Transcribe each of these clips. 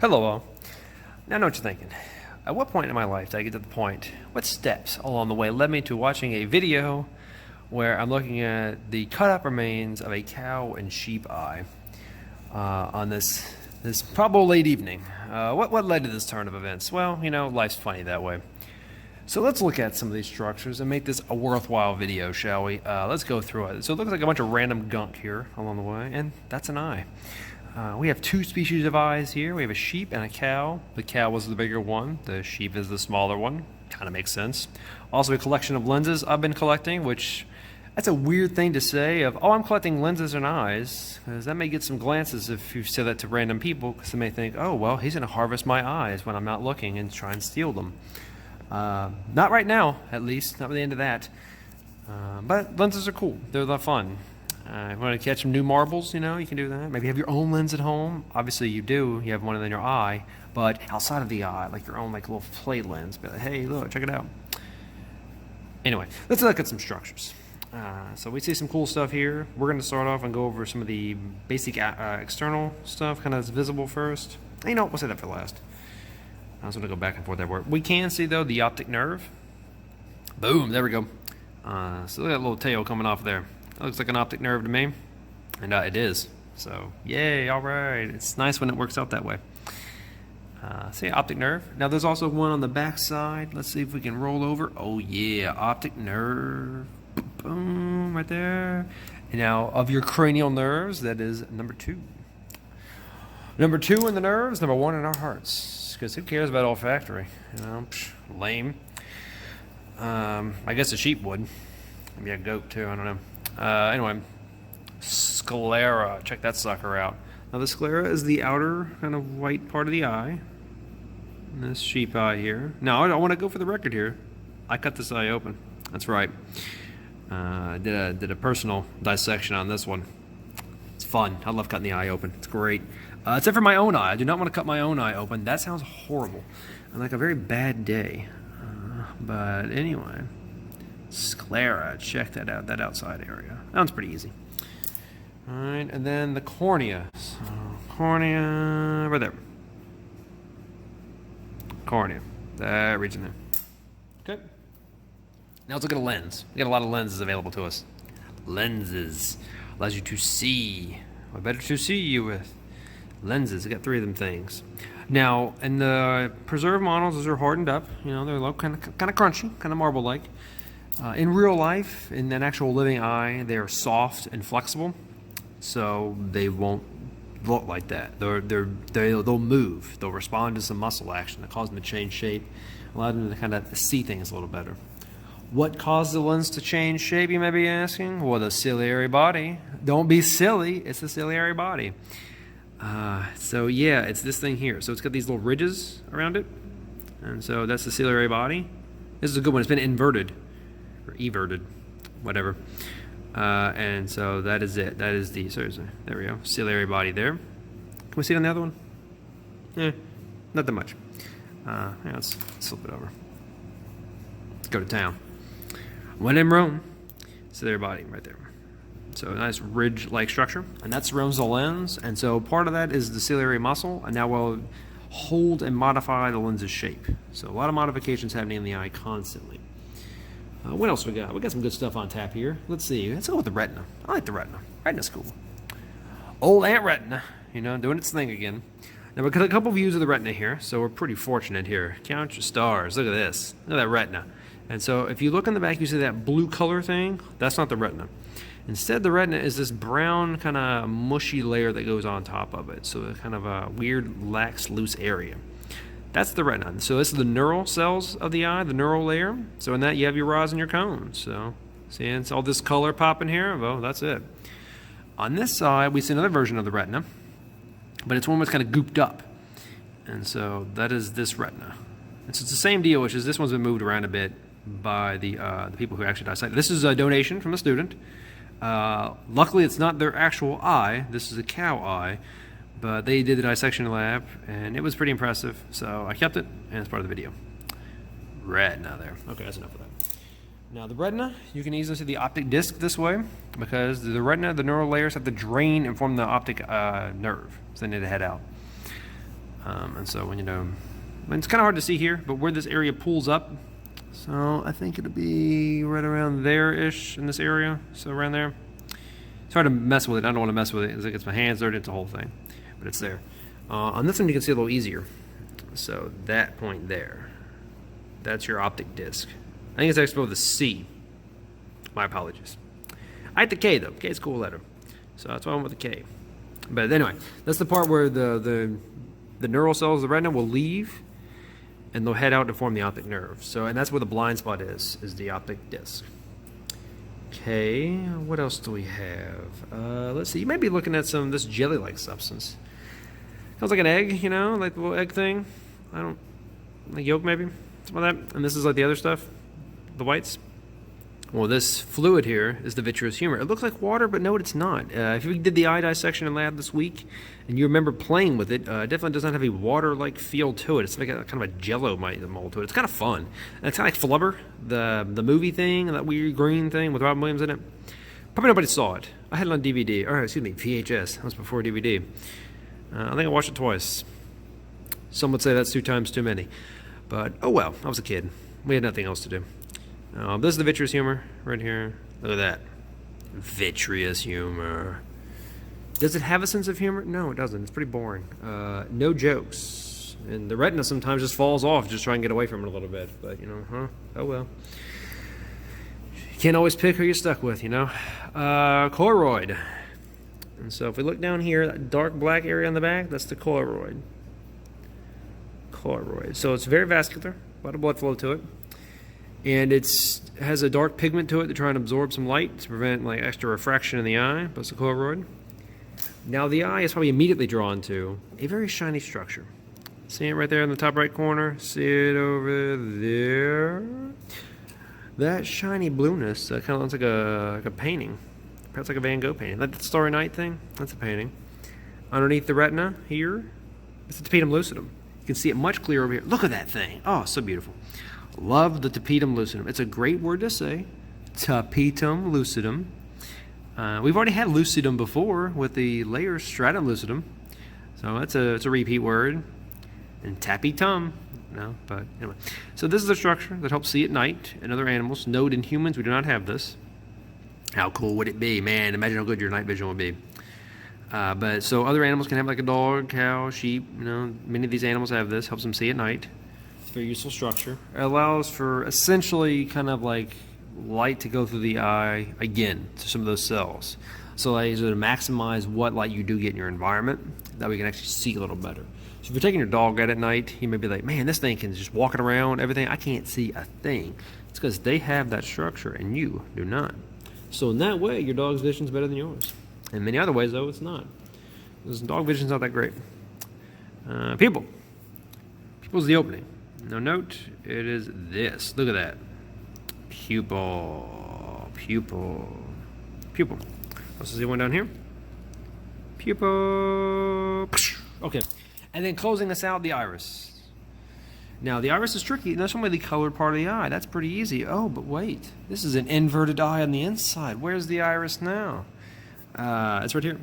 Hello all. Now I know what you're thinking. At what point in my life did I get to the point, what steps along the way led me to watching a video where I'm looking at the cut-up remains of a cow and sheep eye on this probable late evening? What led to this turn of events? Well, you know, life's funny that way. So let's look at some of these structures and make this a worthwhile video, shall we? Let's go through it. So it looks like a bunch of random gunk here along the way, and that's an eye. We have two species of eyes here. We have a sheep and a cow. The cow was the bigger one. The sheep is the smaller one. Kind of makes sense. Also a collection of lenses I've been collecting, which that's a weird thing to say of, oh, I'm collecting lenses and eyes, because that may get some glances if you say that to random people, because they may think, oh, well, he's going to harvest my eyes when I'm not looking and try and steal them. Not right now, at least. Not by the end of that. But lenses are cool. They're a lot of fun. If you want to catch some new marbles, you know, you can do that. Maybe you have your own lens at home. Obviously you do. You have one in your eye. But outside of the eye, like your own like little play lens. Be like, hey, look, check it out. Anyway, let's look at some structures. So we see some cool stuff here. We're going to start off and go over some of the basic external stuff, kind of that's visible first. You know, we'll say that for last. I was going to go back and forth that word. We can see, though, the optic nerve. Boom, there we go. So look at that little tail coming off there. That looks like an optic nerve to me, and it is. So, yay, all right. It's nice when it works out that way. See, optic nerve. Now, there's also one on the back side. Let's see if we can roll over. Oh, yeah, optic nerve. Boom, right there. And now, of your cranial nerves, that is number 2. Number 2 in the nerves, number 1 in our hearts. Because who cares about olfactory? You know, lame. I guess a sheep would. Maybe a goat, too. I don't know. Anyway, sclera. Check that sucker out. Now the sclera is the outer kind of white part of the eye. And this sheep eye here. Now I want to go for the record here. I cut this eye open. That's right. Did a personal dissection on this one. It's fun. I love cutting the eye open. It's great. Except for my own eye. I do not want to cut my own eye open. That sounds horrible. And like a very bad day. But anyway. Sclera, check that out, that outside area. That one's pretty easy. Alright, and then the cornea. So, cornea, right there. Cornea, that region there. Okay. Now let's look at a lens. We got a lot of lenses available to us. Lenses allows you to see. What better to see you with? Lenses, I got 3 of them things. Now, in the preserved models, those are hardened up. You know, they're kind of crunchy, kind of marble-like. In real life, in an actual living eye, they're soft and flexible, so they won't look like that. They'll move. They'll respond to some muscle action that causes them to change shape, allow them to kind of see things a little better. What caused the lens to change shape, you may be asking? Well, the ciliary body. Don't be silly. It's the ciliary body. So yeah, it's this thing here. So it's got these little ridges around it, and so that's the ciliary body. This is a good one. It's been inverted. Or everted, whatever. And so that is it. That is the, seriously, there we go, ciliary body there. Can we see it on the other one? Not that much. Yeah, let's flip it over. Let's go to town. When in Rome, ciliary body right there. So a nice ridge-like structure, and that surrounds the lens, and so part of that is the ciliary muscle, and now we'll hold and modify the lens's shape. So a lot of modifications happening in the eye constantly. What else we got? We got some good stuff on tap here. Let's see. Let's go with the retina. I like the retina. Retina's cool. Old Aunt Retina, you know, doing its thing again. Now we've got a couple views of the retina here, so we're pretty fortunate here. Count your stars. Look at this. Look at that retina. And so if you look in the back, you see that blue color thing. That's not the retina. Instead, the retina is this brown kind of mushy layer that goes on top of it. So kind of a weird, lax, loose area. That's the retina. So this is the neural cells of the eye, the neural layer. So in that you have your rods and your cones. So see, it's all this color popping here. Well, that's it. On this side, we see another version of the retina, but it's one that's kind of gooped up. And so that is this retina. And so it's the same deal, which is this one's been moved around a bit by the people who actually dissected. This is a donation from a student. Luckily, it's not their actual eye. This is a cow eye. But they did the dissection lab, and it was pretty impressive, so I kept it, and it's part of the video. Retina there. Okay, that's enough of that. Now the retina, you can easily see the optic disc this way, because the retina, the neural layers have to drain and form the optic nerve, so they need to head out. And so when it's kind of hard to see here, but where this area pulls up, so I think it'll be right around there-ish in this area. So around there. It's hard to mess with it. I don't want to mess with it. As it gets my hands dirty, it's a whole thing. But it's there. On this one, you can see a little easier. So that point there, that's your optic disc. I think it's actually spelled with a C. My apologies. I hate the K though. K is a cool letter. So that's why I went with the K. But anyway, that's the part where the neural cells of the retina will leave and they'll head out to form the optic nerve. So, and that's where the blind spot is the optic disc. Okay, what else do we have? Let's see, you might be looking at some of this jelly-like substance. Sounds like an egg, you know, like the little egg thing. Like yolk maybe, something like that. And this is like the other stuff, the whites. Well, this fluid here is the vitreous humor. It looks like water, but no, it's not. If you did the eye dissection in lab this week, and you remember playing with it, definitely does not have a water-like feel to it. It's like a kind of a jello mold to it. It's kind of fun. And it's kind of like Flubber, the movie thing, that weird green thing with Robin Williams in it. Probably nobody saw it. I had it on DVD, or excuse me, VHS. That was before DVD. I think I watched it twice. Some would say that's 2 times too many. But, oh well, I was a kid. We had nothing else to do. This is the vitreous humor right here. Look at that. Vitreous humor. Does it have a sense of humor? No, it doesn't. It's pretty boring. No jokes. And the retina sometimes just falls off just try and get away from it a little bit. But, you know, oh well. You can't always pick who you're stuck with, you know. Choroid. And so if we look down here, that dark black area on the back, that's the choroid. Choroid. So it's very vascular. A lot of blood flow to it. And it has a dark pigment to it to try and absorb some light to prevent like extra refraction in the eye. That's the choroid. Now the eye is probably immediately drawn to a very shiny structure. See it right there in the top right corner? See it over there? That shiny blueness kind of looks like a painting. Perhaps like a Van Gogh painting. Like that Starry Night thing? That's a painting. Underneath the retina here, it's the tapetum lucidum. You can see it much clearer over here. Look at that thing. Oh, so beautiful. Love the tapetum lucidum. It's a great word to say. Tapetum lucidum. We've already had lucidum before with the layer stratum lucidum. So it's a repeat word. And tapetum. No, but anyway. So this is a structure that helps see at night in other animals. Note in humans, we do not have this. How cool would it be? Man, imagine how good your night vision would be. But so other animals can have like a dog, cow, sheep. You know, many of these animals have this. Helps them see at night. It's a very useful structure. It allows for essentially kind of like light to go through the eye again to some of those cells. So like to maximize what light you do get in your environment, that we can actually see a little better. So if you're taking your dog out at night, you may be like, man, this thing can just walk around, everything. I can't see a thing. It's because they have that structure and you do not. So in that way, your dog's vision's better than yours. In many other ways, though, it's not. Because dog vision's not that great. Pupil. Pupil's the opening. Now note, it is this. Look at that. Pupil. Pupil. Pupil. Let's see one down here. Pupil. Okay. And then closing this out, the iris. Now, the iris is tricky. That's only the colored part of the eye. That's pretty easy. Oh, but wait. This is an inverted eye on the inside. Where's the iris now? It's right here.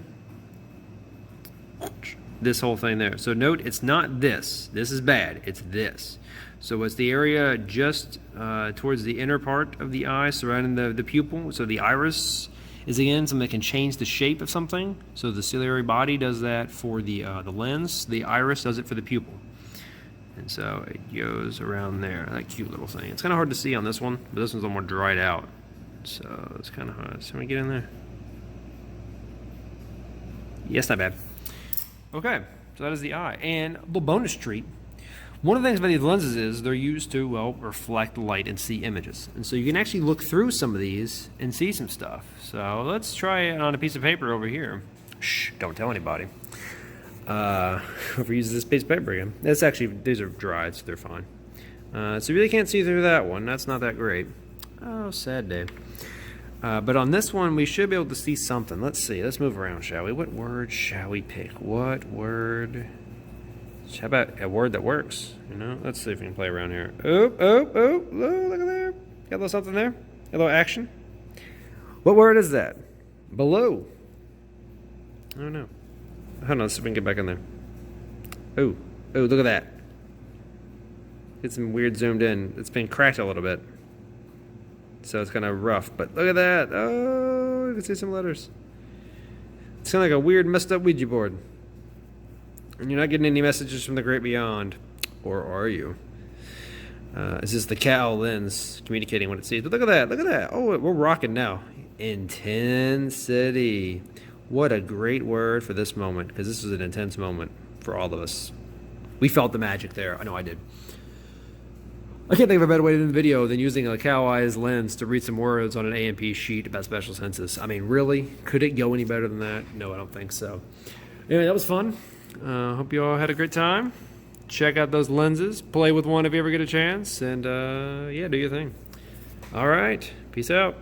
This whole thing there. So note, it's not this. This is bad. It's this. So it's the area just towards the inner part of the eye surrounding the pupil. So the iris is, again, something that can change the shape of something. So the ciliary body does that for the lens. The iris does it for the pupil. And so it goes around there. That cute little thing. It's kind of hard to see on this one, but this one's a little more dried out. So it's kind of hard. So let me get in there. Yes, not bad. Okay, so that is the eye. And a little bonus treat. One of the things about these lenses is they're used to, well, reflect light and see images. And so you can actually look through some of these and see some stuff. So let's try it on a piece of paper over here. Shh, don't tell anybody. Whoever uses this piece of paper again. That's actually, these are dried, so they're fine. So you really can't see through that one. That's not that great. Oh, sad day. But on this one, we should be able to see something. Let's see. Let's move around, shall we? What word shall we pick? What word? How about a word that works? You know, let's see if we can play around here. Oh, look at there. Got a little something there. A little action. What word is that? Below. I don't know. Hold on, let's see if we can get back in there. Oh, Oh, look at that. Get some weird zoomed in. It's been cracked a little bit. So it's kind of rough, but look at that. Oh, you can see some letters. It's kind of like a weird, messed up Ouija board. And you're not getting any messages from the great beyond. Or are you? Is this the cowl lens communicating what it sees? But look at that. Look at that. Oh, we're rocking now. Intensity. What a great word for this moment, because this was an intense moment for all of us. We felt the magic there. I know I did. I can't think of a better way to end the video than using a cow eyes lens to read some words on an A&P sheet about special senses. I mean, really? Could it go any better than that? No, I don't think so. Anyway, that was fun. Hope you all had a great time. Check out those lenses. Play with one if you ever get a chance. And, yeah, do your thing. All right. Peace out.